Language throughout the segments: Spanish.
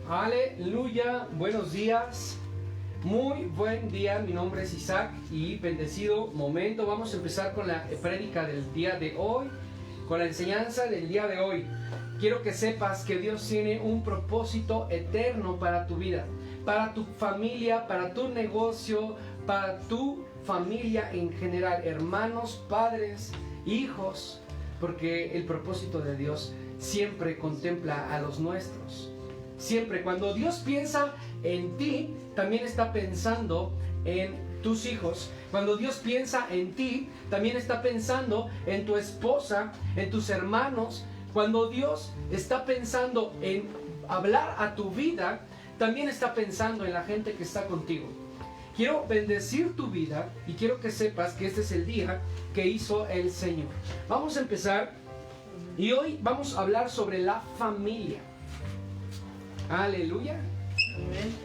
Aleluya, buenos días, muy buen día, mi nombre es Isaac y bendecido momento. Vamos a empezar con la prédica del día de hoy, con la enseñanza del día de hoy. Quiero que sepas que Dios tiene un propósito eterno para tu vida, para tu familia, para tu negocio, para tu familia en general, hermanos, padres, hijos, porque el propósito de Dios siempre contempla a los nuestros. Siempre, cuando Dios piensa en ti, también está pensando en tus hijos. Cuando Dios piensa en ti, también está pensando en tu esposa, en tus hermanos. Cuando Dios está pensando en hablar a tu vida, también está pensando en la gente que está contigo. Quiero bendecir tu vida y quiero que sepas que este es el día que hizo el Señor. Vamos a empezar y hoy vamos a hablar sobre la familia. Aleluya.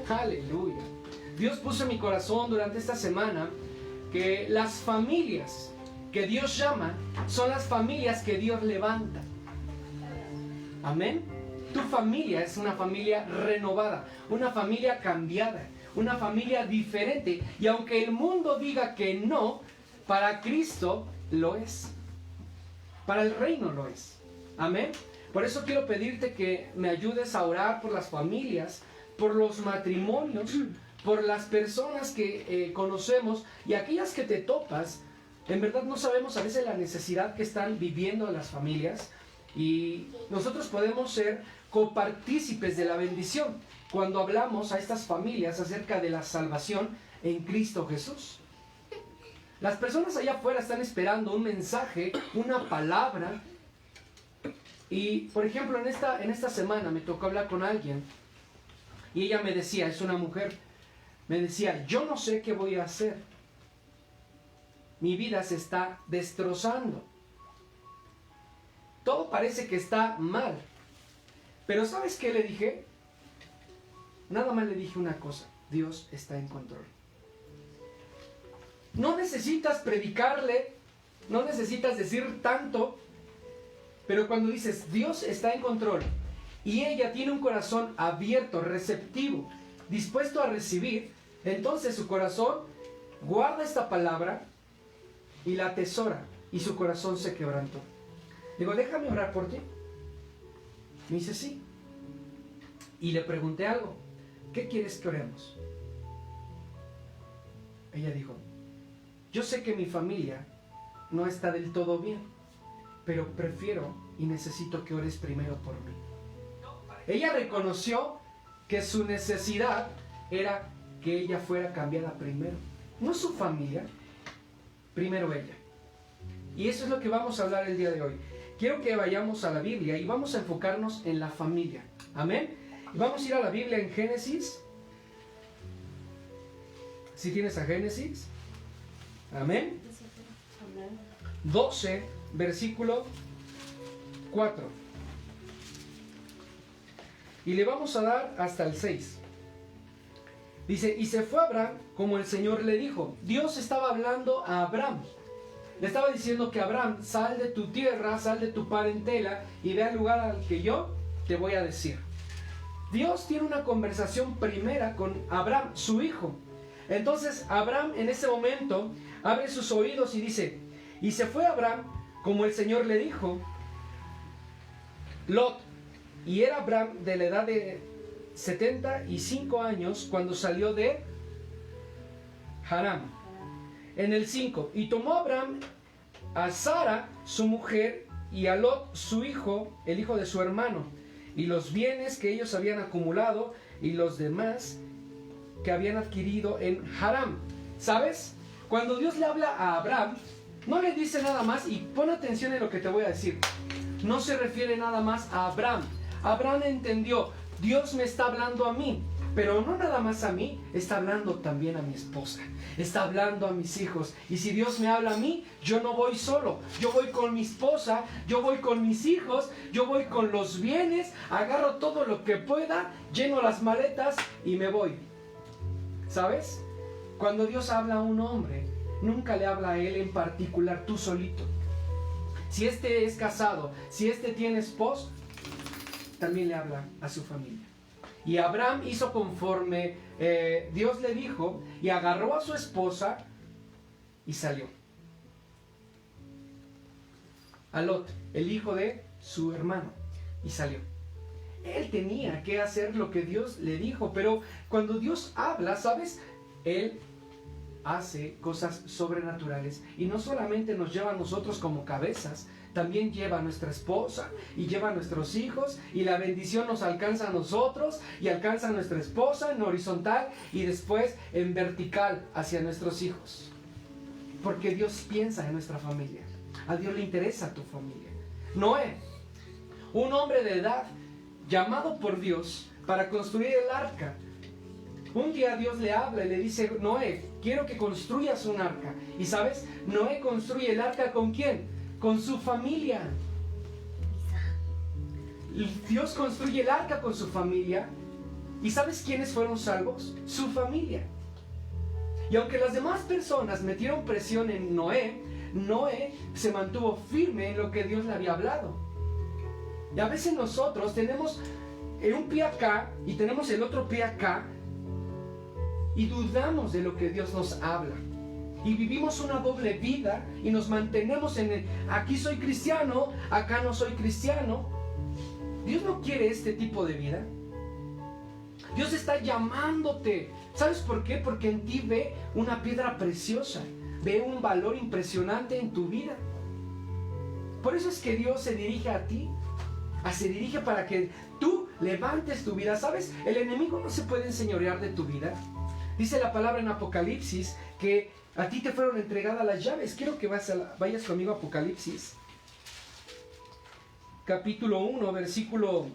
Aleluya. Dios puso en mi corazón durante esta semana que las familias que Dios llama son las familias que Dios levanta. Amén. Tu familia es una familia renovada, una familia cambiada, una familia diferente. Y aunque el mundo diga que no, para Cristo lo es. Para el reino lo es. Amén. Por eso quiero pedirte que me ayudes a orar por las familias, por los matrimonios, por las personas que conocemos y aquellas que te topas. En verdad no sabemos a veces la necesidad que están viviendo las familias y nosotros podemos ser copartícipes de la bendición cuando hablamos a estas familias acerca de la salvación en Cristo Jesús. Las personas allá afuera están esperando un mensaje, una palabra. Y, por ejemplo, en esta semana me tocó hablar con alguien y ella me decía, es una mujer, me decía, yo no sé qué voy a hacer. Mi vida se está destrozando. Todo parece que está mal. Pero ¿sabes qué le dije? Nada más le dije una cosa, Dios está en control. No necesitas predicarle, no necesitas decir tanto. Pero cuando dices, Dios está en control y ella tiene un corazón abierto, receptivo, dispuesto a recibir, entonces su corazón guarda esta palabra y la atesora y su corazón se quebrantó. Digo, déjame orar por ti. Me dice, sí. Y le pregunté algo, ¿qué quieres que oremos? Ella dijo, yo sé que mi familia no está del todo bien, pero prefiero y necesito que ores primero por mí. Ella reconoció que su necesidad era que ella fuera cambiada primero. No su familia, primero ella. Y eso es lo que vamos a hablar el día de hoy. Quiero que vayamos a la Biblia y vamos a enfocarnos en la familia. Amén. Y vamos a ir a la Biblia en Génesis. Si tienes a Génesis. Amén. 12, versículo 4. Y le vamos a dar hasta el 6. Dice, y se fue Abraham como el Señor le dijo. Dios estaba hablando a Abraham. Le estaba diciendo que Abraham, sal de tu tierra, sal de tu parentela y ve al lugar al que yo te voy a decir. Dios tiene una conversación primera con Abraham, su hijo. Entonces Abraham en ese momento abre sus oídos y dice, y se fue Abraham como el Señor le dijo. Lot, y era Abraham de la edad de 75 años cuando salió de Harán. En el 5, y tomó Abraham a Sara, su mujer, y a Lot, su hijo, el hijo de su hermano, y los bienes que ellos habían acumulado, y los demás que habían adquirido en Harán. ¿Sabes? Cuando Dios le habla a Abraham, no le dice nada más, y pon atención en lo que te voy a decir. No se refiere nada más a Abraham. Abraham entendió, Dios me está hablando a mí, pero no nada más a mí, está hablando también a mi esposa, está hablando a mis hijos. Y si Dios me habla a mí, yo no voy solo, yo voy con mi esposa, yo voy con mis hijos, yo voy con los bienes, agarro todo lo que pueda, lleno las maletas y me voy. ¿Sabes? Cuando Dios habla a un hombre, nunca le habla a él en particular, tú solito. Si es casado, si tiene esposo, también le habla a su familia. Y Abraham hizo conforme Dios le dijo y agarró a su esposa y salió. A Lot, el hijo de su hermano, y salió. Él tenía que hacer lo que Dios le dijo, pero cuando Dios habla, ¿sabes? Él hace cosas sobrenaturales y no solamente nos lleva a nosotros como cabezas, también lleva a nuestra esposa y lleva a nuestros hijos, y la bendición nos alcanza a nosotros y alcanza a nuestra esposa en horizontal y después en vertical hacia nuestros hijos, porque Dios piensa en nuestra familia. A Dios le interesa tu familia. Noé, un hombre de edad llamado por Dios para construir el arca. Un día Dios le habla y le dice: Noé, quiero que construyas un arca. Y sabes, Noé construye el arca ¿con quién? Con su familia. Dios construye el arca con su familia. ¿Y sabes quiénes fueron salvos? Su familia. Y aunque las demás personas metieron presión en Noé, Noé se mantuvo firme en lo que Dios le había hablado. Y a veces nosotros tenemos un pie acá y tenemos el otro pie acá y dudamos de lo que Dios nos habla. Y vivimos una doble vida y nos mantenemos en el aquí soy cristiano, acá no soy cristiano. Dios no quiere este tipo de vida. Dios está llamándote. ¿Sabes por qué? Porque en ti ve una piedra preciosa, ve un valor impresionante en tu vida. Por eso es que Dios se dirige a ti. Se dirige para que tú levantes tu vida. ¿Sabes? El enemigo no se puede enseñorear de tu vida. Dice la palabra en Apocalipsis que a ti te fueron entregadas las llaves. Quiero que vayas conmigo a Apocalipsis. Capítulo 1, versículo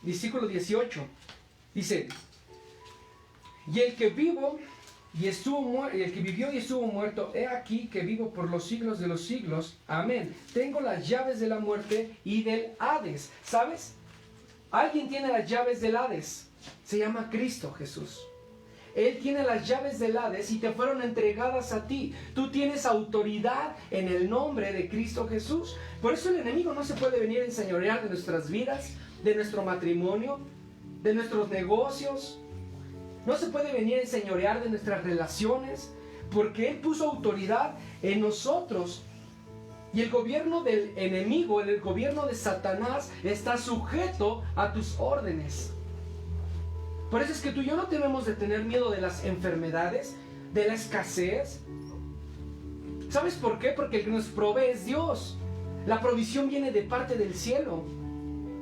18. Dice: y el que vivió y estuvo muerto, he aquí que vivo por los siglos de los siglos. Amén. Tengo las llaves de la muerte y del Hades. ¿Sabes? Alguien tiene las llaves del Hades. Se llama Cristo Jesús. Él tiene las llaves del Hades y te fueron entregadas a ti. Tú tienes autoridad en el nombre de Cristo Jesús. Por eso el enemigo no se puede venir a enseñorear de nuestras vidas, de nuestro matrimonio, de nuestros negocios. No se puede venir a enseñorear de nuestras relaciones, porque Él puso autoridad en nosotros. Y el gobierno del enemigo, el gobierno de Satanás, está sujeto a tus órdenes. Por eso es que tú y yo no debemos de tener miedo de las enfermedades, de la escasez. ¿Sabes por qué? Porque el que nos provee es Dios. La provisión viene de parte del cielo.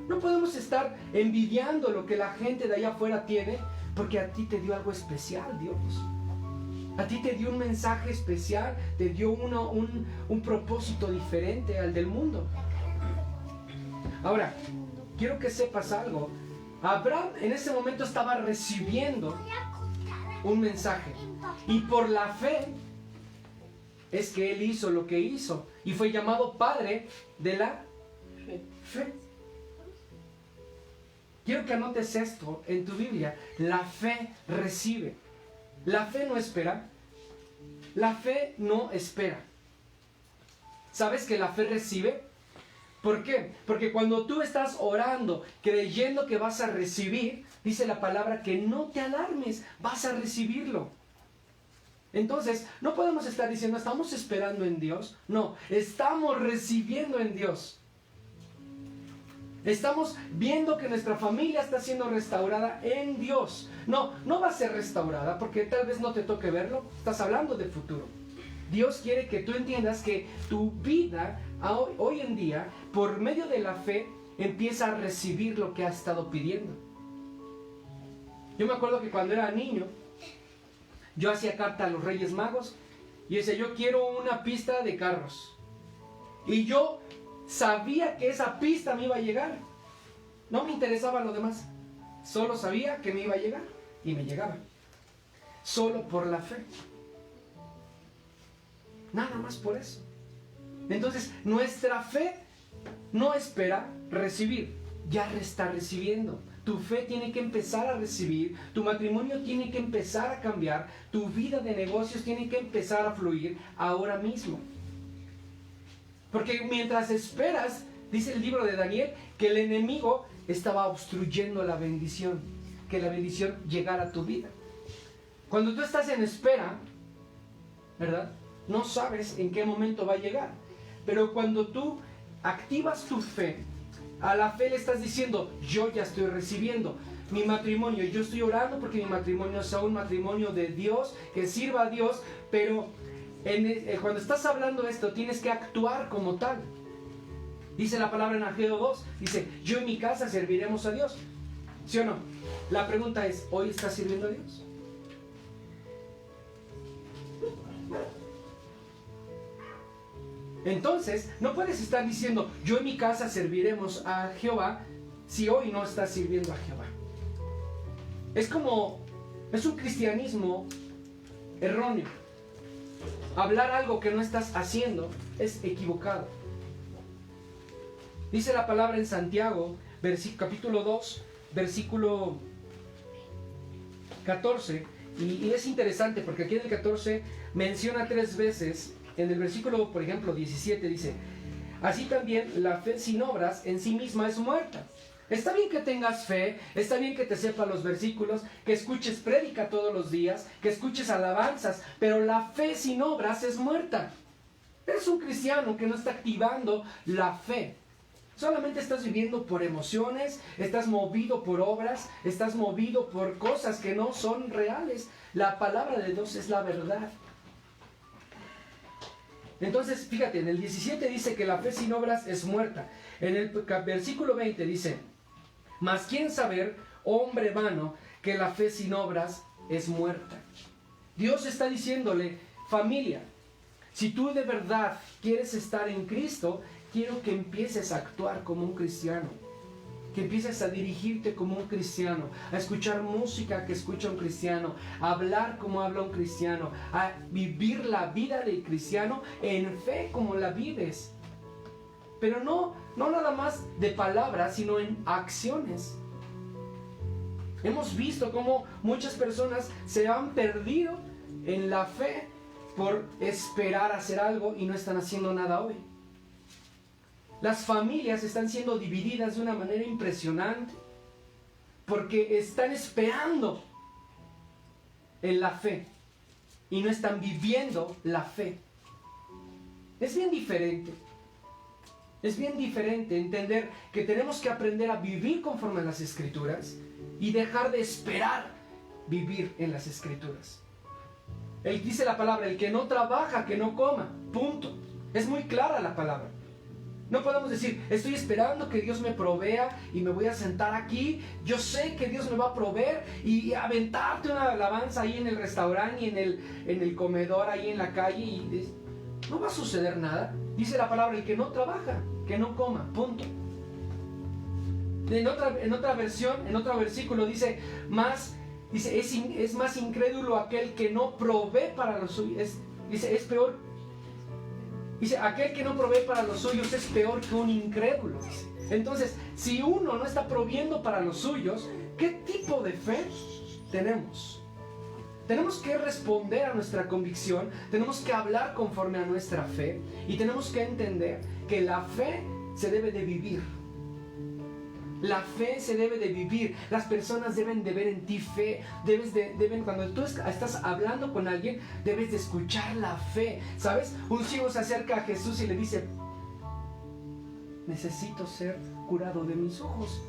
No podemos estar envidiando lo que la gente de allá afuera tiene, porque a ti te dio algo especial, Dios. A ti te dio un mensaje especial, te dio un propósito diferente al del mundo. Ahora, quiero que sepas algo. Abraham en ese momento estaba recibiendo un mensaje. Y por la fe es que él hizo lo que hizo. Y fue llamado padre de la fe. Quiero que anotes esto en tu Biblia. La fe recibe. La fe no espera. La fe no espera. ¿Sabes que la fe recibe? ¿Por qué? Porque cuando tú estás orando, creyendo que vas a recibir, dice la palabra que no te alarmes, vas a recibirlo. Entonces, no podemos estar diciendo, estamos esperando en Dios. No, estamos recibiendo en Dios. Estamos viendo que nuestra familia está siendo restaurada en Dios. No, no va a ser restaurada porque tal vez no te toque verlo. Estás hablando de futuro. Dios quiere que tú entiendas que tu vida hoy en día, por medio de la fe, empieza a recibir lo que has estado pidiendo. Yo me acuerdo que cuando era niño, yo hacía carta a los Reyes Magos y decía, yo quiero una pista de carros. Y yo sabía que esa pista me iba a llegar. No me interesaba lo demás. Solo sabía que me iba a llegar. Y me llegaba. Solo por la fe. Nada más por eso. Entonces, nuestra fe no espera recibir. Ya está recibiendo. Tu fe tiene que empezar a recibir. Tu matrimonio tiene que empezar a cambiar. Tu vida de negocios tiene que empezar a fluir ahora mismo. Porque mientras esperas, dice el libro de Daniel, que el enemigo estaba obstruyendo la bendición, que la bendición llegara a tu vida. Cuando tú estás en espera, ¿verdad? No sabes en qué momento va a llegar. Pero cuando tú activas tu fe, a la fe le estás diciendo, yo ya estoy recibiendo mi matrimonio, yo estoy orando porque mi matrimonio sea un matrimonio de Dios, que sirva a Dios, pero cuando estás hablando esto tienes que actuar como tal. Dice la palabra en Ageo 2, dice, yo y mi casa serviremos a Dios. ¿Sí o no? La pregunta es, ¿hoy estás sirviendo a Dios? Entonces, no puedes estar diciendo, yo en mi casa serviremos a Jehová, si hoy no estás sirviendo a Jehová. Es un cristianismo erróneo. Hablar algo que no estás haciendo es equivocado. Dice la palabra en Santiago, capítulo 2, versículo 14, y es interesante porque aquí en el 14 menciona 3 veces. En el versículo, por ejemplo, 17 dice, así también la fe sin obras en sí misma es muerta. Está bien que tengas fe, está bien que te sepas los versículos, que escuches prédica todos los días, que escuches alabanzas, pero la fe sin obras es muerta. Eres un cristiano que no está activando la fe. Solamente estás viviendo por emociones, estás movido por obras, estás movido por cosas que no son reales. La palabra de Dios es la verdad. Entonces, fíjate, en el 17 dice que la fe sin obras es muerta. En el versículo 20 dice, mas quién saber, hombre vano, que la fe sin obras es muerta. Dios está diciéndole, familia, si tú de verdad quieres estar en Cristo, quiero que empieces a actuar como un cristiano. Que empieces a dirigirte como un cristiano, a escuchar música que escucha un cristiano, a hablar como habla un cristiano, a vivir la vida del cristiano en fe como la vives. Pero no nada más de palabras, sino en acciones. Hemos visto cómo muchas personas se han perdido en la fe por esperar hacer algo y no están haciendo nada hoy. Las familias están siendo divididas de una manera impresionante porque están esperando en la fe y no están viviendo la fe. Es bien diferente. Es bien diferente entender que tenemos que aprender a vivir conforme a las Escrituras y dejar de esperar vivir en las Escrituras. Él dice la palabra, el que no trabaja, que no coma. Punto. Es muy clara la palabra. No podemos decir, estoy esperando que Dios me provea y me voy a sentar aquí. Yo sé que Dios me va a proveer y aventarte una alabanza ahí en el restaurante y en el comedor, ahí en la calle. Y no va a suceder nada. Dice la palabra, el que no trabaja, que no coma. Punto. En otra versión, en otro versículo dice, es más incrédulo aquel que no provee para los suyos. Es peor. Dice, aquel que no provee para los suyos es peor que un incrédulo. Entonces, si uno no está proviendo para los suyos, ¿qué tipo de fe tenemos? Tenemos que responder a nuestra convicción, tenemos que hablar conforme a nuestra fe y tenemos que entender que la fe se debe de vivir. La fe se debe de vivir. Las personas deben de ver en ti fe. Cuando tú estás hablando con alguien, debes de escuchar la fe. ¿Sabes? Un ciego se acerca a Jesús y le dice, necesito ser curado de mis ojos.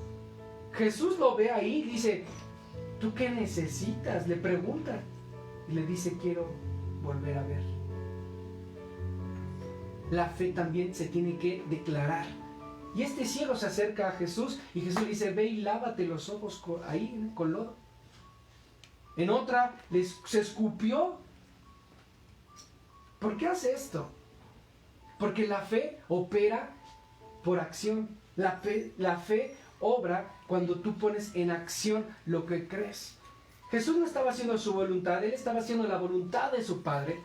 Jesús lo ve ahí y dice, ¿tú qué necesitas? Le pregunta. Y le dice, quiero volver a ver. La fe también se tiene que declarar. Y este ciego se acerca a Jesús y Jesús le dice, ve y lávate los ojos ahí con lodo. En otra se escupió. ¿Por qué hace esto? Porque la fe opera por acción. La fe obra cuando tú pones en acción lo que crees. Jesús no estaba haciendo su voluntad, Él estaba haciendo la voluntad de su Padre.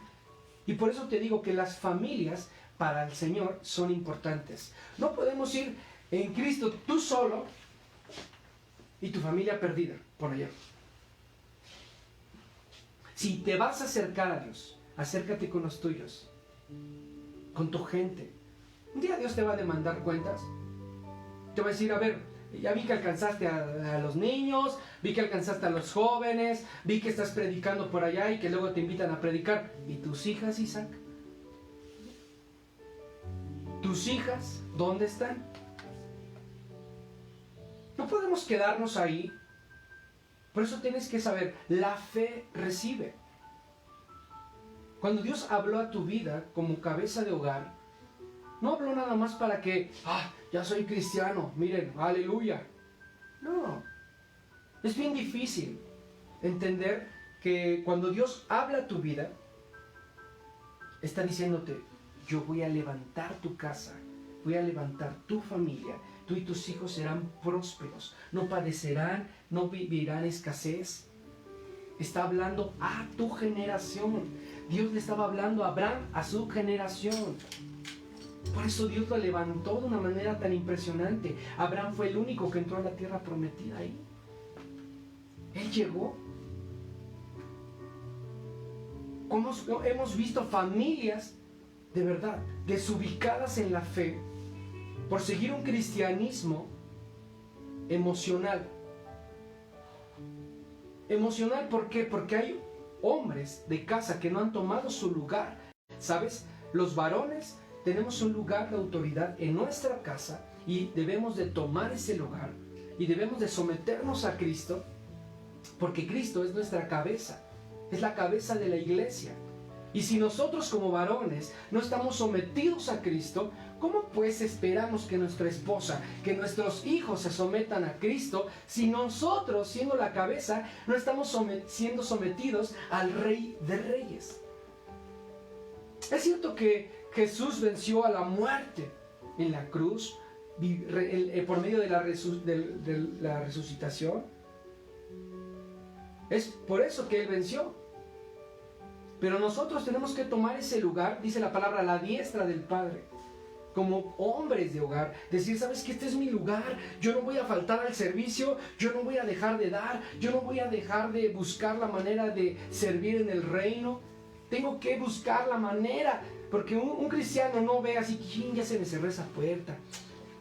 Y por eso te digo que las familias para el Señor son importantes. No podemos ir en Cristo tú solo y tu familia perdida por allá. Si te vas a acercar a Dios, acércate con los tuyos, con tu gente, Un día Dios te va a demandar cuentas. Te va a decir, a ver, ya vi que alcanzaste a los niños, vi que alcanzaste a los jóvenes, vi que estás predicando por allá y que luego te invitan a predicar. ¿Y tus hijas, Isaac? ¿Tus hijas dónde están? No podemos quedarnos ahí. Por eso tienes que saber, la fe recibe. Cuando Dios habló a tu vida como cabeza de hogar, no habló nada más para que, ya soy cristiano, miren, aleluya. No, es bien difícil entender que cuando Dios habla a tu vida, está diciéndote, yo voy a levantar tu casa, voy a levantar tu familia, tú y tus hijos serán prósperos, no padecerán, no vivirán escasez. Está hablando a tu generación. Dios le estaba hablando a Abraham, a su generación. Por eso Dios lo levantó de una manera tan impresionante. Abraham fue el único que entró a la tierra prometida ahí. Él llegó. Como hemos visto familias de verdad desubicadas en la fe por seguir un cristianismo emocional. Emocional, ¿por qué? Porque hay hombres de casa que no han tomado su lugar. ¿Sabes? Los varones tenemos un lugar de autoridad en nuestra casa y debemos de tomar ese lugar y debemos de someternos a Cristo, porque Cristo es nuestra cabeza, es la cabeza de la iglesia. Y si nosotros como varones no estamos sometidos a Cristo, ¿cómo pues esperamos que nuestra esposa, que nuestros hijos se sometan a Cristo si nosotros, siendo la cabeza, no estamos siendo sometidos al Rey de Reyes? Es cierto que Jesús venció a la muerte en la cruz por medio de la resucitación. Es por eso que Él venció. Pero nosotros tenemos que tomar ese lugar, dice la palabra, a la diestra del Padre, como hombres de hogar. Decir, ¿sabes qué? Este es mi lugar, yo no voy a faltar al servicio, yo no voy a dejar de dar, yo no voy a dejar de buscar la manera de servir en el reino. Tengo que buscar la manera, porque un cristiano no ve así, ¡chin! Ya se me cerró esa puerta,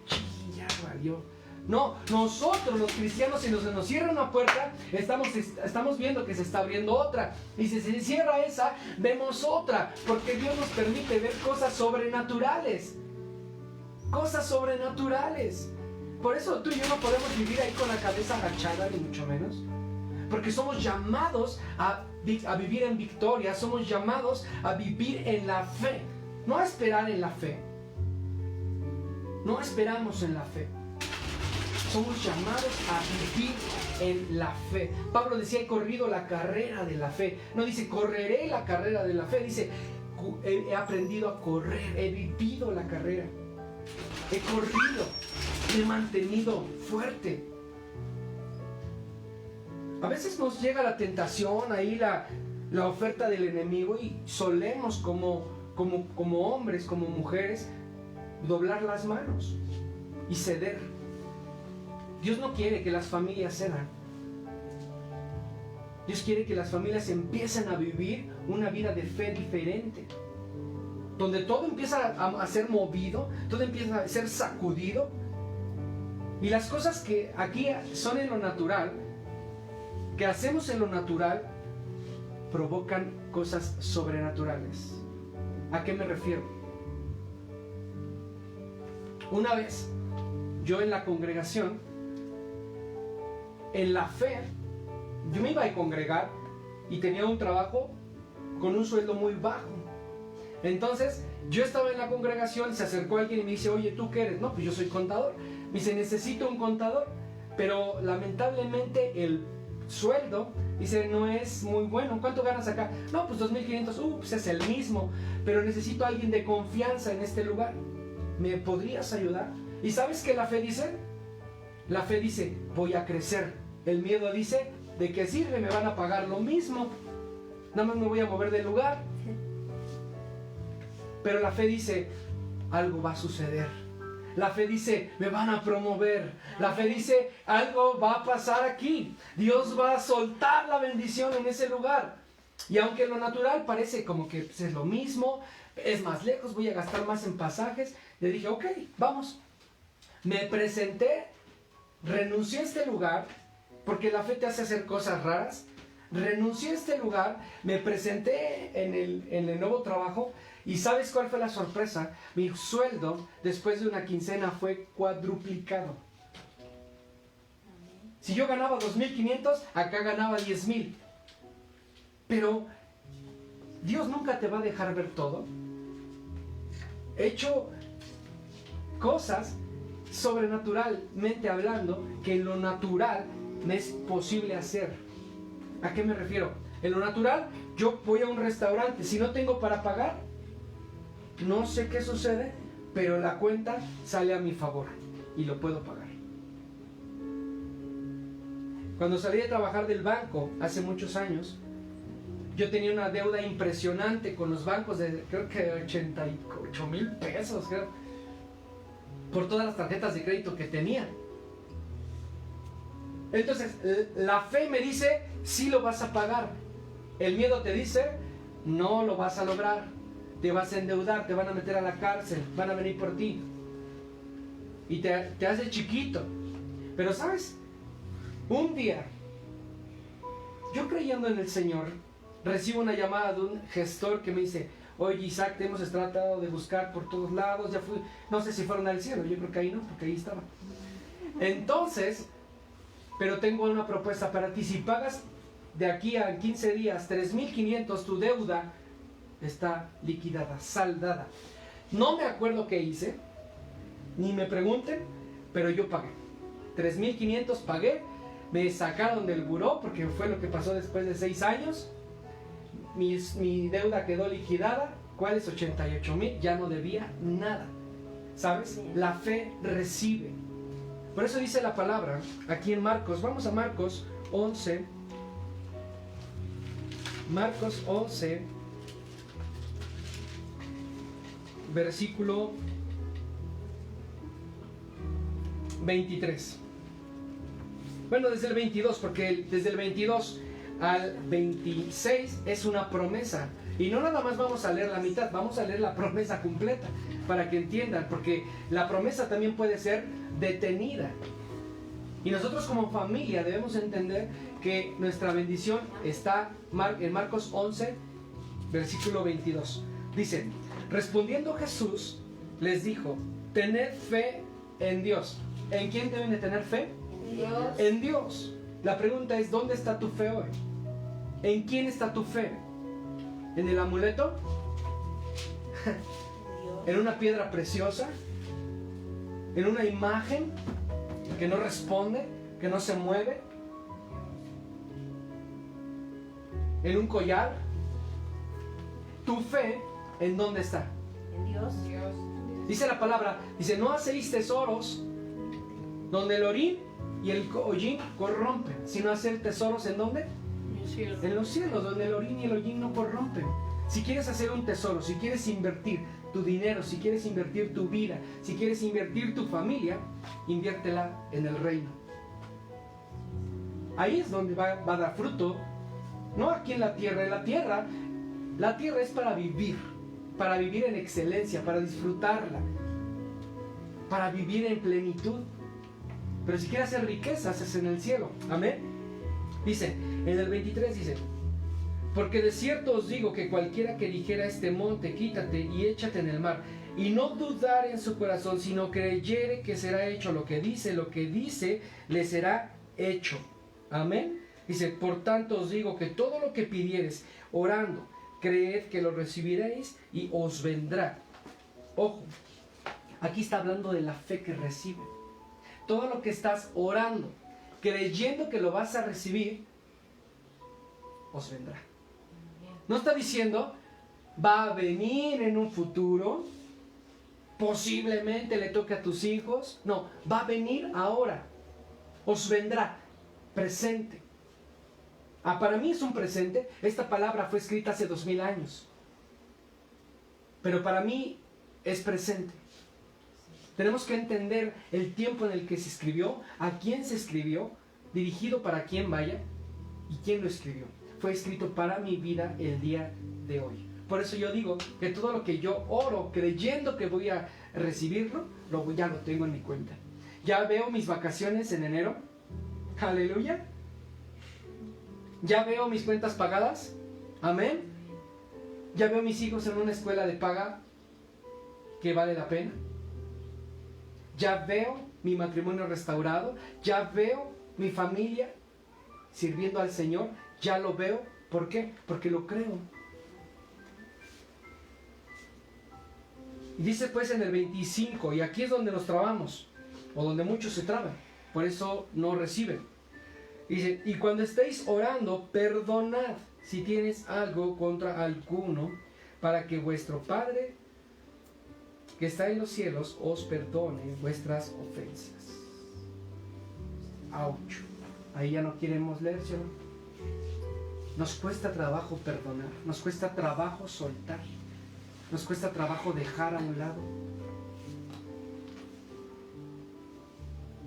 ¡chin! Ya valió. No, nosotros los cristianos, si nos cierra una puerta, estamos viendo que se está abriendo otra. Y si se cierra esa, vemos otra. Porque Dios nos permite ver cosas sobrenaturales. Cosas sobrenaturales. Por eso tú y yo no podemos vivir ahí con la cabeza agachada, ni mucho menos. Porque somos llamados a vivir en victoria. Somos llamados a vivir en la fe. No a esperar en la fe. No esperamos en la fe. Somos llamados a vivir en la fe. Pablo decía, he corrido la carrera de la fe. No dice, correré la carrera de la fe. Dice, he aprendido a correr. He vivido la carrera. He corrido. Me he mantenido fuerte. A veces nos llega la tentación, ahí la oferta del enemigo, y solemos como hombres, como mujeres, doblar las manos y ceder. Dios no quiere que las familias cedan. Dios quiere que las familias empiecen a vivir una vida de fe diferente, donde todo empieza a ser movido, todo empieza a ser sacudido, y las cosas que aquí son en lo natural, que hacemos en lo natural, provocan cosas sobrenaturales. ¿A qué me refiero? Una vez, yo en la congregación, en la fe, yo me iba a congregar y tenía un trabajo con un sueldo muy bajo. Entonces, yo estaba en la congregación, se acercó alguien y me dice, oye, ¿tú qué eres? No, pues yo soy contador. Me dice, necesito un contador, pero lamentablemente el sueldo, dice, no es muy bueno. ¿Cuánto ganas acá? No, pues 2,500. Pues es el mismo, pero necesito a alguien de confianza en este lugar. ¿Me podrías ayudar? ¿Y sabes qué la fe dice? La fe dice, voy a crecer. El miedo dice, ¿de qué sirve? Me van a pagar lo mismo. Nada más me voy a mover del lugar. Pero la fe dice, algo va a suceder. La fe dice, me van a promover. La fe dice, algo va a pasar aquí. Dios va a soltar la bendición en ese lugar. Y aunque lo natural parece como que es lo mismo, es más lejos, voy a gastar más en pasajes. Le dije, ok, vamos. Me presenté, renuncié a este lugar, porque la fe te hace hacer cosas raras. Renuncié a este lugar, me presenté en el nuevo trabajo, y ¿sabes cuál fue la sorpresa? Mi sueldo, después de una quincena, fue cuadruplicado. Si yo ganaba 2,500, acá ganaba 10,000. Pero Dios nunca te va a dejar ver todo. He hecho cosas sobrenaturalmente hablando que en lo natural me es posible hacer. ¿A qué me refiero? En lo natural, yo voy a un restaurante, si no tengo para pagar, no sé qué sucede, pero la cuenta sale a mi favor y lo puedo pagar. Cuando salí de trabajar del banco hace muchos años, yo tenía una deuda impresionante con los bancos de creo que 88,000 pesos, creo, por todas las tarjetas de crédito que tenía. Entonces, la fe me dice, sí lo vas a pagar. El miedo te dice, no lo vas a lograr. Te vas a endeudar, te van a meter a la cárcel, van a venir por ti. Y te hace chiquito. Pero ¿sabes? Un día, yo creyendo en el Señor, recibo una llamada de un gestor que me dice, oye Isaac, te hemos tratado de buscar por todos lados, ya fui, no sé si fueron al cielo, yo creo que ahí no, porque ahí estaba. Entonces, pero tengo una propuesta para ti, si pagas de aquí a 15 días 3,500, tu deuda está liquidada, saldada. No me acuerdo qué hice, ni me pregunten, pero yo pagué. 3,500 pagué, me sacaron del buró, porque fue lo que pasó después de 6 años. Mi deuda quedó liquidada. ¿Cuál es? 88,000, ya no debía nada. ¿Sabes? La fe recibe. Por eso dice la palabra aquí en Marcos. Vamos a Marcos 11. Marcos 11, versículo 23. Bueno, desde el 22, porque desde el 22 al 26 es una promesa. Y no nada más vamos a leer la mitad, vamos a leer la promesa completa para que entiendan, porque la promesa también puede ser detenida. Y nosotros como familia debemos entender que nuestra bendición está en Marcos 11, versículo 22. Dice, respondiendo Jesús les dijo, tened fe en Dios. ¿En quién deben de tener fe? Dios. En Dios. La pregunta es, ¿dónde está tu fe hoy? ¿En quién está tu fe? ¿En el amuleto? ¿En una piedra preciosa? ¿En una imagen que no responde, que no se mueve? ¿En un collar? ¿Tu fe en dónde está? En Dios. Dice la palabra, dice, no hacéis tesoros donde el orín y el hollín corrompen, sino hacer tesoros ¿en dónde? En los cielos, donde el orín y el hollín no corrompen. Si quieres hacer un tesoro, si quieres invertir tu dinero, si quieres invertir tu vida, si quieres invertir tu familia, inviértela en el reino. Ahí es donde va a dar fruto, no aquí en la tierra. En la tierra es para vivir en excelencia, para disfrutarla, para vivir en plenitud. Pero si quieres hacer riquezas, es en el cielo. Amén. Dice, en el 23 dice, porque de cierto os digo que cualquiera que dijera a este monte, quítate y échate en el mar, y no dudar en su corazón, sino creyere que será hecho lo que dice, le será hecho. Amén. Dice, por tanto os digo que todo lo que pidiereis orando, creed que lo recibiréis y os vendrá. Ojo, aquí está hablando de la fe que recibe. Todo lo que estás orando, creyendo que lo vas a recibir, os vendrá. No está diciendo, va a venir en un futuro, posiblemente le toque a tus hijos. No, va a venir ahora. Os vendrá, presente. Para mí es un presente. Esta palabra fue escrita hace 2000 años. Pero para mí es presente. Tenemos que entender el tiempo en el que se escribió, a quién se escribió, dirigido para quién vaya y quién lo escribió. Fue escrito para mi vida el día de hoy. Por eso yo digo que todo lo que yo oro creyendo que voy a recibirlo, ya lo tengo en mi cuenta. Ya veo mis vacaciones en enero. Aleluya. Ya veo mis cuentas pagadas. Amén. Ya veo mis hijos en una escuela de paga que vale la pena. Ya veo mi matrimonio restaurado. Ya veo mi familia sirviendo al Señor. Ya lo veo. ¿Por qué? Porque lo creo. Y dice pues en el 25, y aquí es donde nos trabamos, o donde muchos se traban, por eso no reciben. Dice, y cuando estéis orando, perdonad si tienes algo contra alguno, para que vuestro Padre que está en los cielos os perdone vuestras ofensas. Ouch. Ahí ya no queremos leer, ¿sí? Nos cuesta trabajo perdonar, nos cuesta trabajo soltar, nos cuesta trabajo dejar a un lado.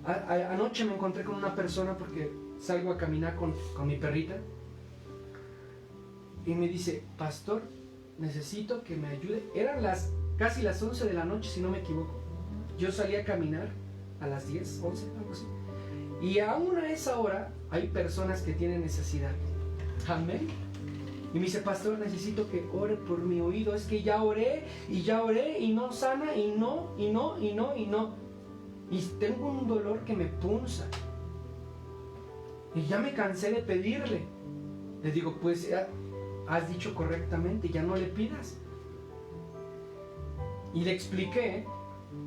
Anoche me encontré con una persona porque salgo a caminar con mi perrita y me dice, pastor, necesito que me ayude. Eran casi las 11 de la noche, si no me equivoco. Yo salí a caminar a las 10, 11, algo así. Y aún a esa hora hay personas que tienen necesidad. Amén. Y me dice, pastor, necesito que ore por mi oído. Es que ya oré y no sana y no. Y tengo un dolor que me punza. Y ya me cansé de pedirle. Le digo, pues has dicho correctamente, ya no le pidas. Y le expliqué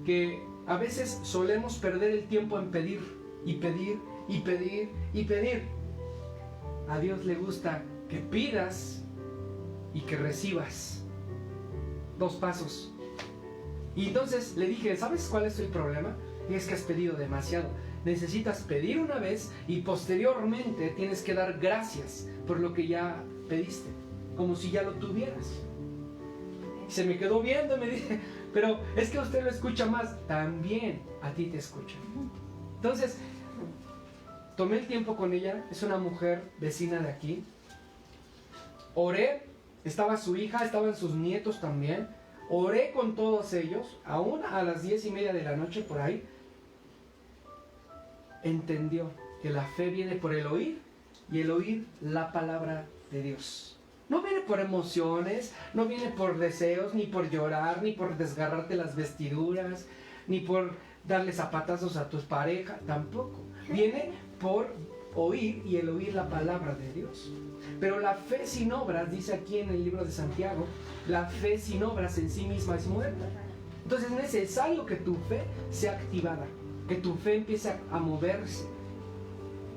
que a veces solemos perder el tiempo en pedir y pedir y pedir y pedir. A Dios le gusta que pidas y que recibas. 2 pasos. Y entonces le dije, ¿sabes cuál es el problema? Y es que has pedido demasiado. Necesitas pedir una vez y posteriormente tienes que dar gracias por lo que ya pediste, como si ya lo tuvieras. Se me quedó viendo y me dije, pero es que usted lo escucha más. También a ti te escuchan. Entonces, tomé el tiempo con ella. Es una mujer vecina de aquí. Oré, estaba su hija, estaban sus nietos también. Oré con todos ellos, aún a las 10:30 de la noche por ahí. Entendió que la fe viene por el oír y el oír la palabra de Dios. No viene por emociones, no viene por deseos, ni por llorar, ni por desgarrarte las vestiduras, ni por darle zapatazos a tus parejas, tampoco. Viene por oír y el oír la palabra de Dios. Pero la fe sin obras, dice aquí en el libro de Santiago, la fe sin obras en sí misma es muerta. Entonces es necesario que tu fe sea activada, que tu fe empiece a moverse.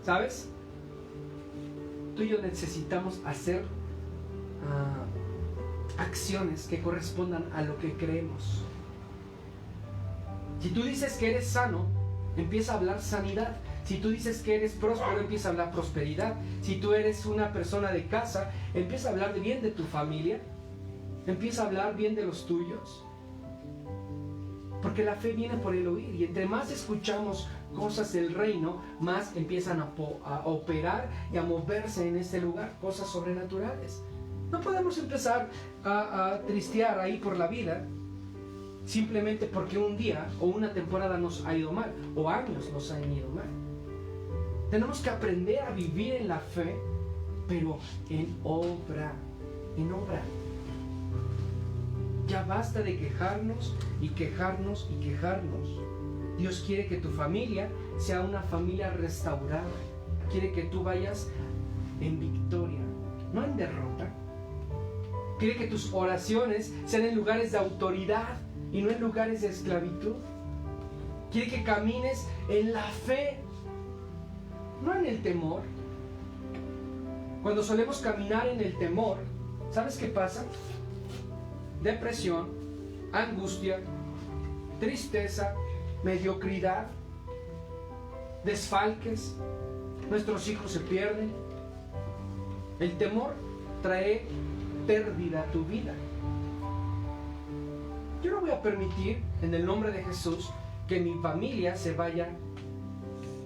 ¿Sabes? Tú y yo necesitamos hacer acciones que correspondan a lo que creemos. Si tú dices que eres sano, empieza a hablar sanidad. Si tú dices que eres próspero, empieza a hablar prosperidad. Si tú eres una persona de casa, empieza a hablar bien de tu familia. Empieza a hablar bien de los tuyos. Porque la fe viene por el oír. Y entre más escuchamos cosas del reino, más empiezan a operar y a moverse en este lugar. Cosas sobrenaturales. No podemos empezar a tristear ahí por la vida simplemente porque un día o una temporada nos ha ido mal, o años nos han ido mal. Tenemos que aprender a vivir en la fe, pero en obra, en obra. Ya basta de quejarnos y quejarnos y quejarnos. Dios quiere que tu familia sea una familia restaurada. Quiere que tú vayas en victoria, no en derrota. Quiere que tus oraciones sean en lugares de autoridad y no en lugares de esclavitud. Quiere que camines en la fe, no en el temor. Cuando solemos caminar en el temor, ¿sabes qué pasa? Depresión, angustia, tristeza, mediocridad, desfalques. Nuestros hijos se pierden. El temor trae pérdida a tu vida. Yo no voy a permitir, en el nombre de Jesús, que mi familia se vaya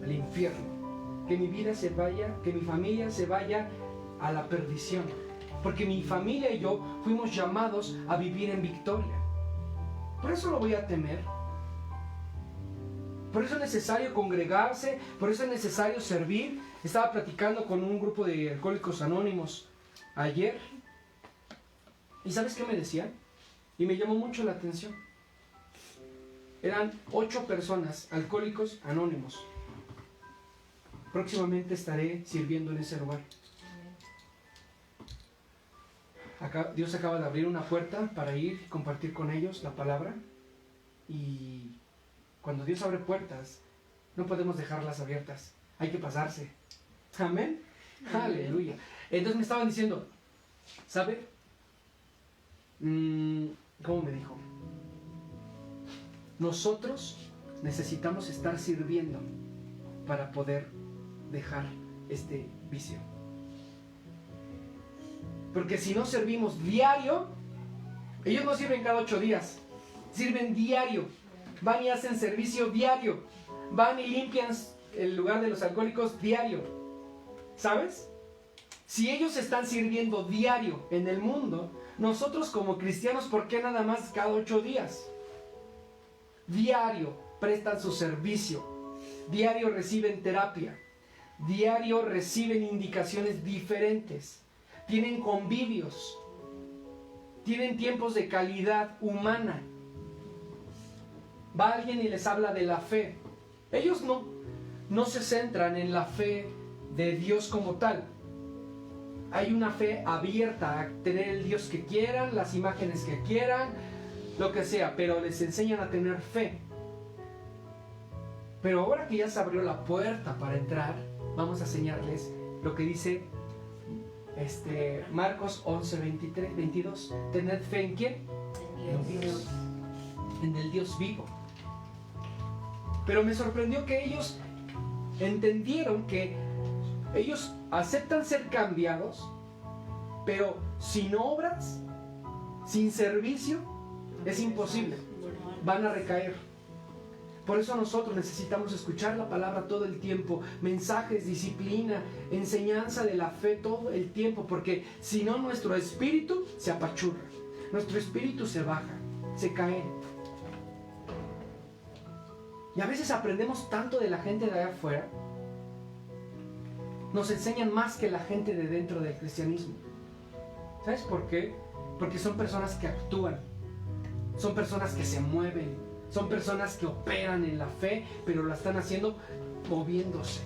al infierno, que mi vida se vaya, que mi familia se vaya a la perdición. porque mi familia y yo fuimos llamados a vivir en victoria. Por eso lo voy a temer. Por eso es necesario congregarse, por eso es necesario servir. Estaba platicando con un grupo de alcohólicos anónimos ayer. ¿Y sabes qué me decían? Y me llamó mucho la atención. Eran 8 personas, alcohólicos anónimos. Próximamente estaré sirviendo en ese lugar. Dios acaba de abrir una puerta para ir y compartir con ellos la palabra. Y cuando Dios abre puertas, no podemos dejarlas abiertas. Hay que pasarse. Amén. Aleluya. Entonces me estaban diciendo, ¿sabe? ¿Cómo me dijo? Nosotros necesitamos estar sirviendo para poder dejar este vicio. Porque si no servimos diario, ellos no sirven cada 8 días, sirven diario. Van y hacen servicio diario. Van y limpian el lugar de los alcohólicos diario. ¿Sabes? Si ellos están sirviendo diario en el mundo, nosotros como cristianos, ¿por qué nada más cada 8 días? Diario prestan su servicio. Diario reciben terapia. Diario reciben indicaciones diferentes. Tienen convivios. Tienen tiempos de calidad humana. Va alguien y les habla de la fe. Ellos no se centran en la fe de Dios como tal. Hay una fe abierta a tener el Dios que quieran, las imágenes que quieran, lo que sea, pero les enseñan a tener fe. Pero ahora que ya se abrió la puerta para entrar, vamos a enseñarles lo que dice Marcos 11, 22. Tened fe ¿en quién? En Dios. En el Dios vivo. Pero me sorprendió que ellos entendieron que ellos aceptan ser cambiados, pero sin obras, sin servicio, es imposible. Van a recaer. Por eso nosotros necesitamos escuchar la palabra todo el tiempo, mensajes, disciplina, enseñanza de la fe todo el tiempo, porque si no nuestro espíritu se apachurra, nuestro espíritu se baja, se cae. Y a veces aprendemos tanto de la gente de allá afuera, nos enseñan más que la gente de dentro del cristianismo. ¿Sabes por qué? Porque son personas que actúan, son personas que se mueven, son personas que operan en la fe, pero la están haciendo moviéndose.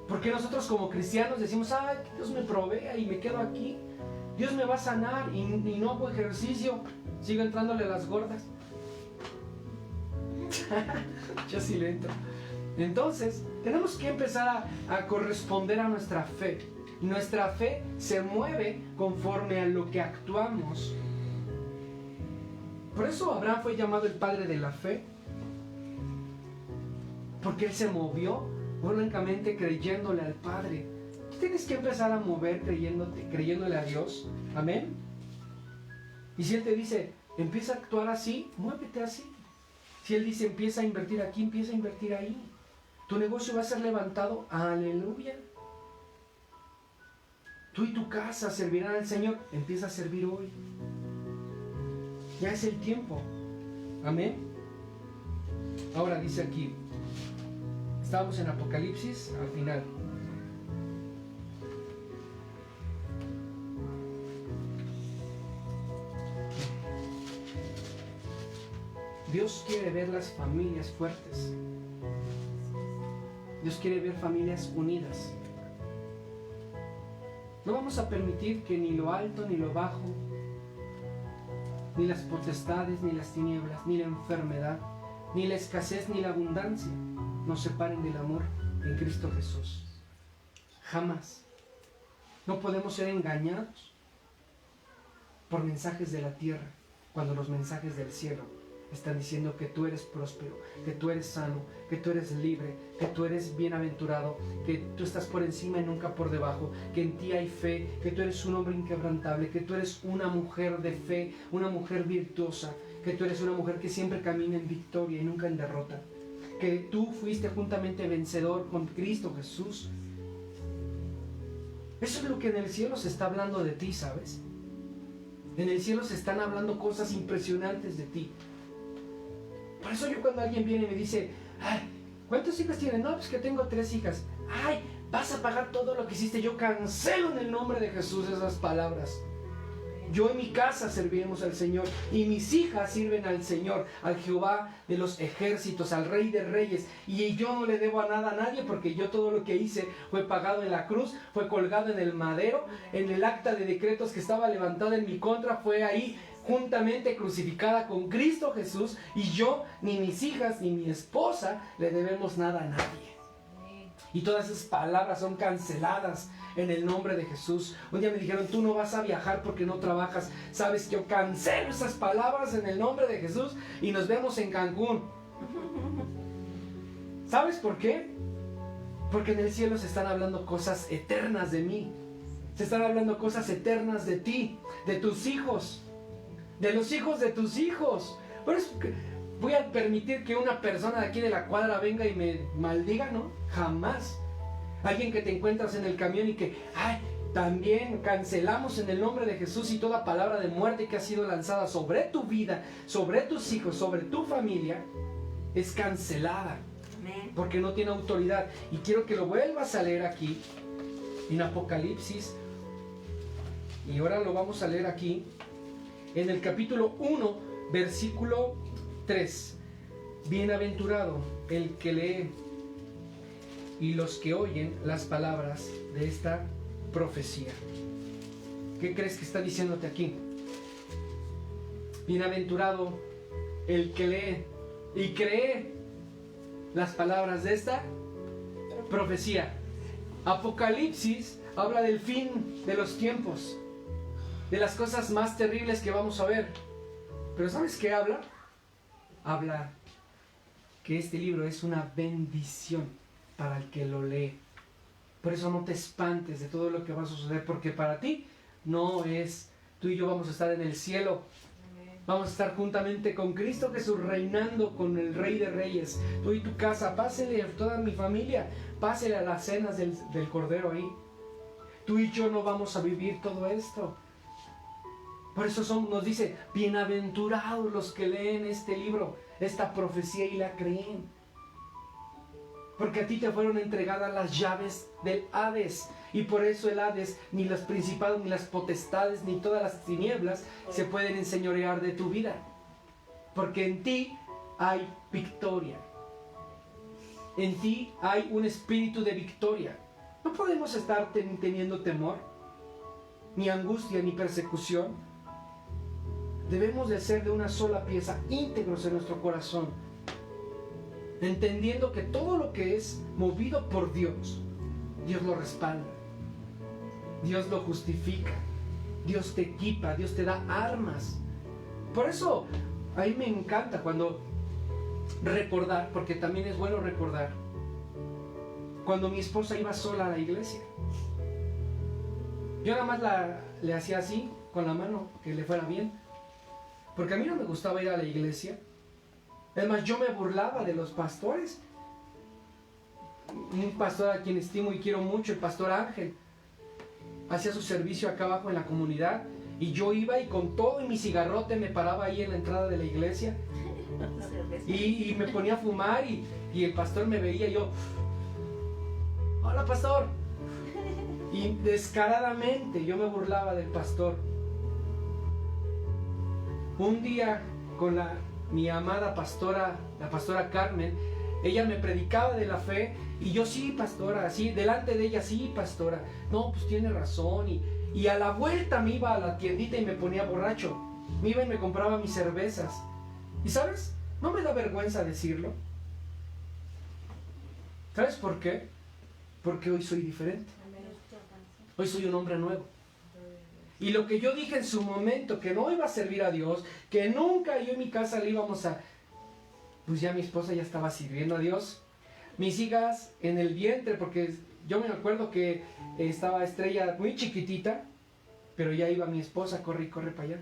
Porque nosotros como cristianos decimos, ay, que Dios me provea y me quedo aquí, Dios me va a sanar y no hago ejercicio, sigo entrándole las gordas. Yo sí le entro. Entonces, tenemos que empezar a corresponder a nuestra fe. Nuestra fe se mueve conforme a lo que actuamos. Por eso Abraham fue llamado el padre de la fe. Porque él se movió únicamente creyéndole al Padre. Tú tienes que empezar a mover creyéndole a Dios. Amén. Y si Él te dice, empieza a actuar así, muévete así. Si Él dice, empieza a invertir aquí, empieza a invertir ahí. Tu negocio va a ser levantado. Aleluya. Tú y tu casa servirán al Señor. Empieza a servir hoy. Ya es el tiempo. Amén. Ahora dice aquí, estábamos en Apocalipsis al final. Dios quiere ver las familias fuertes. Dios quiere ver familias unidas. No vamos a permitir que ni lo alto ni lo bajo, ni las potestades, ni las tinieblas, ni la enfermedad, ni la escasez, ni la abundancia nos separen del amor en Cristo Jesús. Jamás. No podemos ser engañados por mensajes de la tierra, cuando los mensajes del cielo están diciendo que tú eres próspero, que tú eres sano, que tú eres libre, que tú eres bienaventurado, que tú estás por encima y nunca por debajo, que en ti hay fe, que tú eres un hombre inquebrantable, que tú eres una mujer de fe, una mujer virtuosa, que tú eres una mujer que siempre camina en victoria y nunca en derrota, que tú fuiste juntamente vencedor con Cristo Jesús. Eso es lo que en el cielo se está hablando de ti, ¿sabes? En el cielo se están hablando cosas impresionantes de ti. Por eso yo cuando alguien viene y me dice, ay, ¿cuántos hijos tienes? No, pues que tengo 3 hijas. Ay, vas a pagar todo lo que hiciste. Yo cancelo en el nombre de Jesús esas palabras. Yo en mi casa serviremos al Señor y mis hijas sirven al Señor, al Jehová de los ejércitos, al Rey de Reyes. Y yo no le debo a nada a nadie porque yo todo lo que hice fue pagado en la cruz, fue colgado en el madero, en el acta de decretos que estaba levantada en mi contra, fue ahí juntamente crucificada con Cristo Jesús. Y yo, ni mis hijas, ni mi esposa le debemos nada a nadie. Y todas esas palabras son canceladas en el nombre de Jesús. Un día me dijeron, tú no vas a viajar porque no trabajas. Sabes que yo cancelo esas palabras en el nombre de Jesús y nos vemos en Cancún. ¿Sabes por qué? Porque en el cielo se están hablando cosas eternas de mí. Se están hablando cosas eternas de ti, de tus hijos, de los hijos de tus hijos. Por eso voy a permitir que una persona de aquí de la cuadra venga y me maldiga, ¿no? Jamás. Alguien que te encuentras en el camión y que, ay, también cancelamos en el nombre de Jesús y toda palabra de muerte que ha sido lanzada sobre tu vida, sobre tus hijos, sobre tu familia, es cancelada. Amén. Porque no tiene autoridad. Y quiero que lo vuelvas a leer aquí, en Apocalipsis. Y ahora lo vamos a leer aquí, en el capítulo 1, versículo 3. Bienaventurado el que lee y los que oyen las palabras de esta profecía. ¿Qué crees que está diciéndote aquí? Bienaventurado el que lee y cree las palabras de esta profecía. Apocalipsis habla del fin de los tiempos, de las cosas más terribles que vamos a ver. Pero ¿sabes qué habla? Habla que este libro es una bendición para el que lo lee. Por eso no te espantes de todo lo que va a suceder, porque para ti no es, tú y yo vamos a estar en el cielo. Vamos a estar juntamente con Cristo Jesús, reinando con el Rey de Reyes. Tú y tu casa, pásele a toda mi familia, pásele a las cenas del Cordero ahí. Tú y yo no vamos a vivir todo esto. Por eso nos dice, bienaventurados los que leen este libro, esta profecía y la creen. Porque a ti te fueron entregadas las llaves del Hades. Y por eso el Hades, ni los principados, ni las potestades, ni todas las tinieblas se pueden enseñorear de tu vida. Porque en ti hay victoria. En ti hay un espíritu de victoria. No podemos estar teniendo temor, ni angustia, ni persecución. Debemos de ser de una sola pieza, íntegros en nuestro corazón, entendiendo que todo lo que es movido por Dios, Dios lo respalda, Dios lo justifica, Dios te equipa, Dios te da armas. Por eso a mí me encanta cuando recordar, porque también es bueno recordar, cuando mi esposa iba sola a la iglesia. Yo nada más le hacía así con la mano, que le fuera bien, porque a mí no me gustaba ir a la iglesia. Además, yo me burlaba de los pastores. Un pastor a quien estimo y quiero mucho, el pastor Ángel, hacía su servicio acá abajo en la comunidad, y yo iba y con todo y mi cigarrote me paraba ahí en la entrada de la iglesia y me ponía a fumar, y el pastor me veía y yo, hola pastor, y descaradamente yo me burlaba del pastor. Un día con mi amada pastora, la pastora Carmen, ella me predicaba de la fe y yo, sí pastora, así delante de ella, sí pastora, no, pues tiene razón, y a la vuelta me iba a la tiendita y me ponía borracho, me iba y me compraba mis cervezas. Y ¿sabes? No me da vergüenza decirlo. ¿Sabes por qué? Porque hoy soy diferente. Hoy soy un hombre nuevo. Y lo que yo dije en su momento, que no iba a servir a Dios, que nunca yo en mi casa le íbamos a... Pues ya mi esposa ya estaba sirviendo a Dios. Mis hijas en el vientre, porque yo me acuerdo que estaba Estrella muy chiquitita, pero ya iba mi esposa, corre y corre para allá.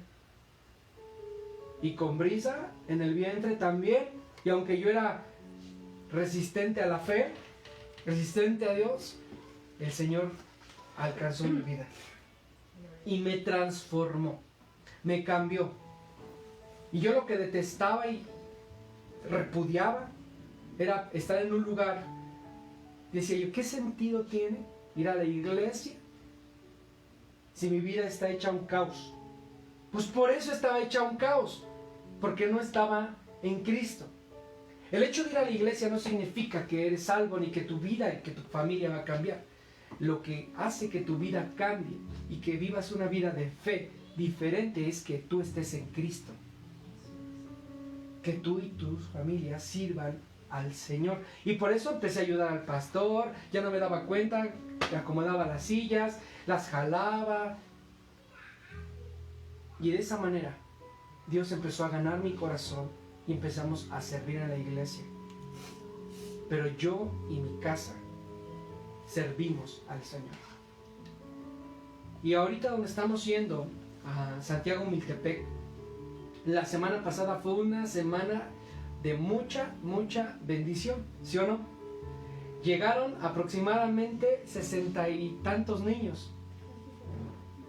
Y con Brisa en el vientre también. Y aunque yo era resistente a la fe, resistente a Dios, el Señor alcanzó mi vida y me transformó, me cambió. Y yo lo que detestaba y repudiaba era estar en un lugar, decía yo, ¿qué sentido tiene ir a la iglesia si mi vida está hecha un caos? Pues por eso estaba hecha un caos, porque no estaba en Cristo. El hecho de ir a la iglesia no significa que eres salvo ni que tu vida y que tu familia va a cambiar. Lo que hace que tu vida cambie y que vivas una vida de fe diferente es que tú estés en Cristo. Que tú y tu familia sirvan al Señor. Y por eso empecé a ayudar al pastor, ya no me daba cuenta, que acomodaba las sillas, las jalaba. Y de esa manera Dios empezó a ganar mi corazón y empezamos a servir en la iglesia. Pero yo y mi casa servimos al Señor. Y ahorita donde estamos yendo a Santiago Miltepec, la semana pasada fue una semana de mucha bendición, ¿sí o no? Llegaron aproximadamente 60 y tantos niños,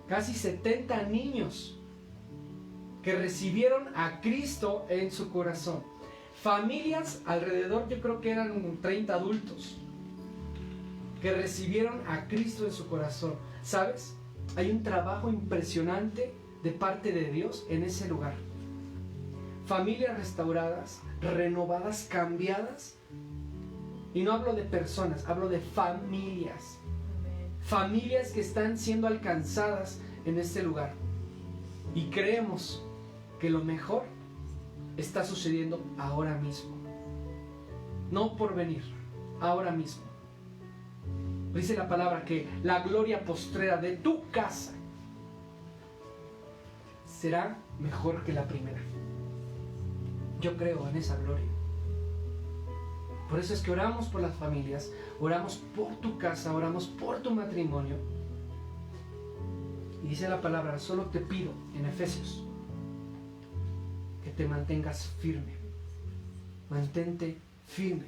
casi 70 niños que recibieron a Cristo en su corazón. Familias alrededor, yo creo que eran 30 adultos que recibieron a Cristo en su corazón. ¿Sabes? Hay un trabajo impresionante de parte de Dios en ese lugar. Familias restauradas, renovadas, cambiadas. Y no hablo de personas, hablo de familias. Familias que están siendo alcanzadas en este lugar. Y creemos que lo mejor está sucediendo ahora mismo. No por venir, ahora mismo. Dice la palabra que la gloria postrera de tu casa será mejor que la primera. Yo creo en esa gloria. Por eso es que oramos por las familias, oramos por tu casa, oramos por tu matrimonio. Y dice la palabra, solo te pido en Efesios que te mantengas firme. Mantente firme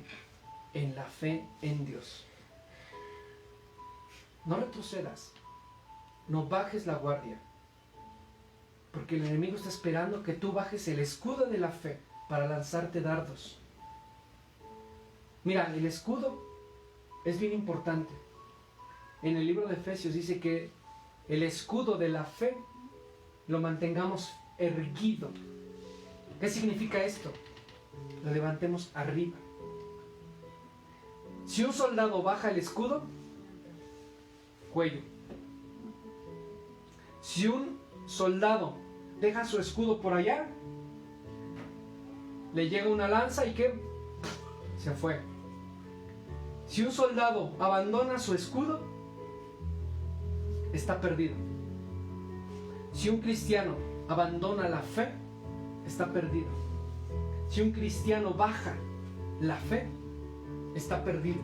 en la fe en Dios. No retrocedas, no bajes la guardia, porque el enemigo está esperando que tú bajes el escudo de la fe para lanzarte dardos. Mira, el escudo es bien importante. En el libro de Efesios dice que el escudo de la fe lo mantengamos erguido. ¿Qué significa esto? Lo levantemos arriba. Si un soldado baja el escudo, cuello. Si un soldado deja su escudo por allá, le llega una lanza y ¿qué? Se fue. Si un soldado abandona su escudo, está perdido. Si un cristiano abandona la fe, está perdido. Si un cristiano baja la fe, está perdido.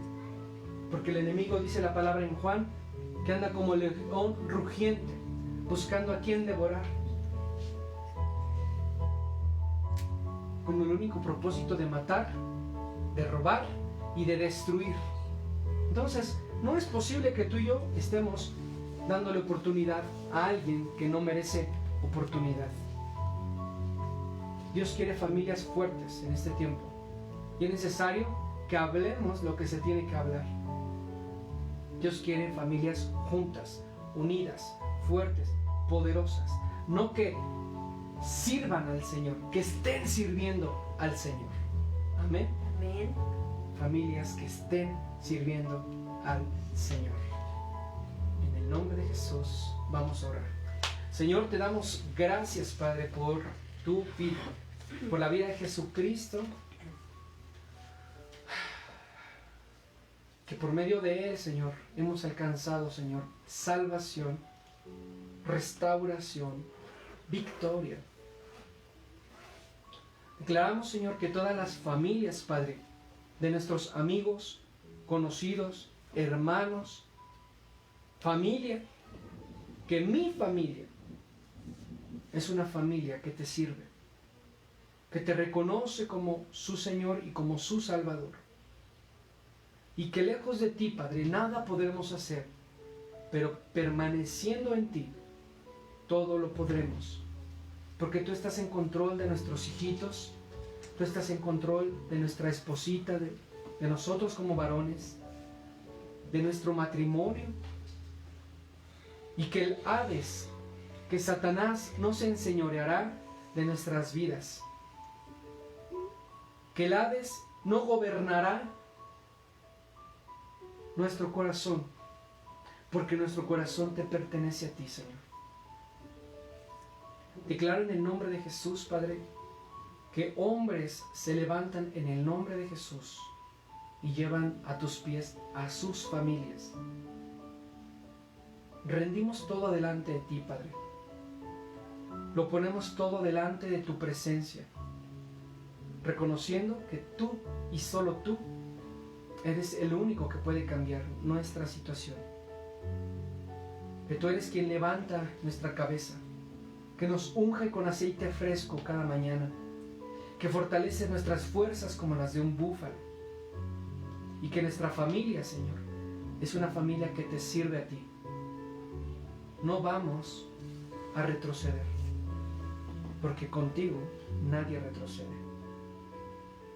Porque el enemigo, dice la palabra en Juan, que anda como león rugiente, buscando a quien devorar, con el único propósito de matar, de robar y de destruir. Entonces, no es posible que tú y yo estemos dándole oportunidad a alguien que no merece oportunidad. Dios quiere familias fuertes en este tiempo y es necesario que hablemos lo que se tiene que hablar. Dios quiere familias juntas, unidas, fuertes, poderosas, no que sirvan al Señor, que estén sirviendo al Señor. Amén. Amén. Familias que estén sirviendo al Señor. En el nombre de Jesús vamos a orar. Señor, te damos gracias, Padre, por tu vida, por la vida de Jesucristo, que por medio de Él, Señor, hemos alcanzado, Señor, salvación, restauración, victoria. Declaramos, Señor, que todas las familias, Padre, de nuestros amigos, conocidos, hermanos, familia, que mi familia es una familia que te sirve, que te reconoce como su Señor y como su Salvador. Y que lejos de ti, Padre, nada podremos hacer pero permaneciendo en ti, todo lo podremos. Porque tú estás en control de nuestros hijitos, tú estás en control de nuestra esposita, de nosotros como varones, de nuestro matrimonio. Y que el Hades, que Satanás no se enseñoreará de nuestras vidas. Que el Hades no gobernará nuestro corazón, porque nuestro corazón te pertenece a ti, Señor. Declaro en el nombre de Jesús, Padre, que hombres se levantan en el nombre de Jesús y llevan a tus pies a sus familias. Rendimos todo delante de ti, Padre. Lo ponemos todo delante de tu presencia, reconociendo que tú y solo tú eres el único que puede cambiar nuestra situación. Que tú eres quien levanta nuestra cabeza, que nos unge con aceite fresco cada mañana, que fortalece nuestras fuerzas como las de un búfalo, y que nuestra familia, Señor, es una familia que te sirve a ti. No vamos a retroceder, porque contigo nadie retrocede.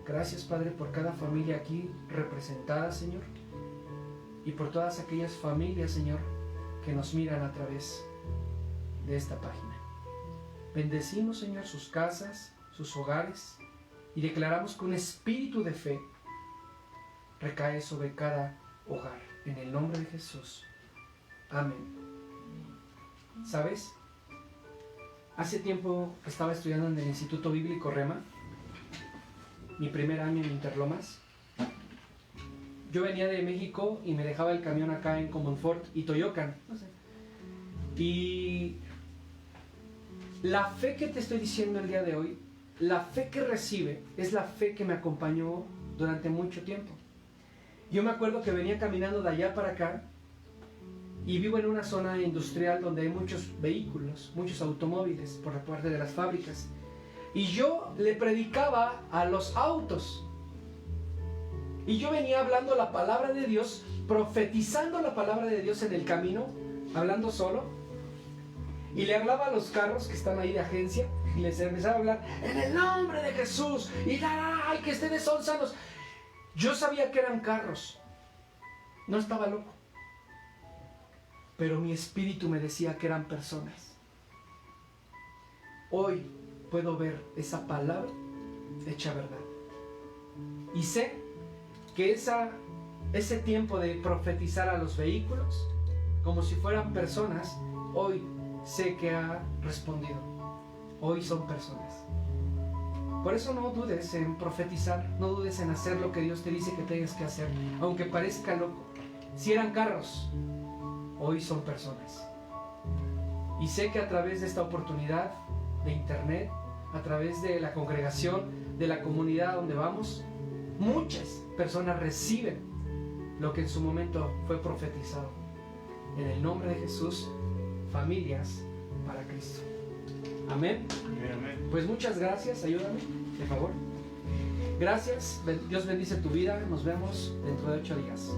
Gracias, Padre, por cada familia aquí representada, Señor, y por todas aquellas familias, Señor, que nos miran a través de esta página. Bendecimos, Señor, sus casas, sus hogares, y declaramos que un espíritu de fe recae sobre cada hogar. En el nombre de Jesús. Amén. ¿Sabes? Hace tiempo estaba estudiando en el Instituto Bíblico Rema, mi primer año en Interlomas. Yo venía de México y me dejaba el camión acá en Comonfort y Toyocan. Y la fe que te estoy diciendo el día de hoy, la fe que recibe, es la fe que me acompañó durante mucho tiempo. Yo me acuerdo que venía caminando de allá para acá y vivo en una zona industrial donde hay muchos vehículos, muchos automóviles por la parte de las fábricas. Y yo le predicaba a los autos. Y yo venía hablando la palabra de Dios, profetizando la palabra de Dios en el camino, hablando solo. Y le hablaba a los carros que están ahí de agencia y les empezaba a hablar en el nombre de Jesús y ¡ay, que ustedes son sanos! Yo sabía que eran carros, no estaba loco, pero mi espíritu me decía que eran personas. Hoy puedo ver esa palabra hecha verdad. Y sé que ese tiempo de profetizar a los vehículos como si fueran personas, hoy sé que ha respondido. Hoy son personas. Por eso no dudes en profetizar, no dudes en hacer lo que Dios te dice que tengas que hacer, aunque parezca loco. Si eran carros, hoy son personas. Y sé que a través de esta oportunidad de internet, a través de la congregación, de la comunidad donde vamos, muchas personas reciben lo que en su momento fue profetizado. En el nombre de Jesús, familias para Cristo. Amén. Amén. Pues muchas gracias, ayúdame, de favor. Gracias, Dios bendice tu vida, nos vemos dentro de 8 días.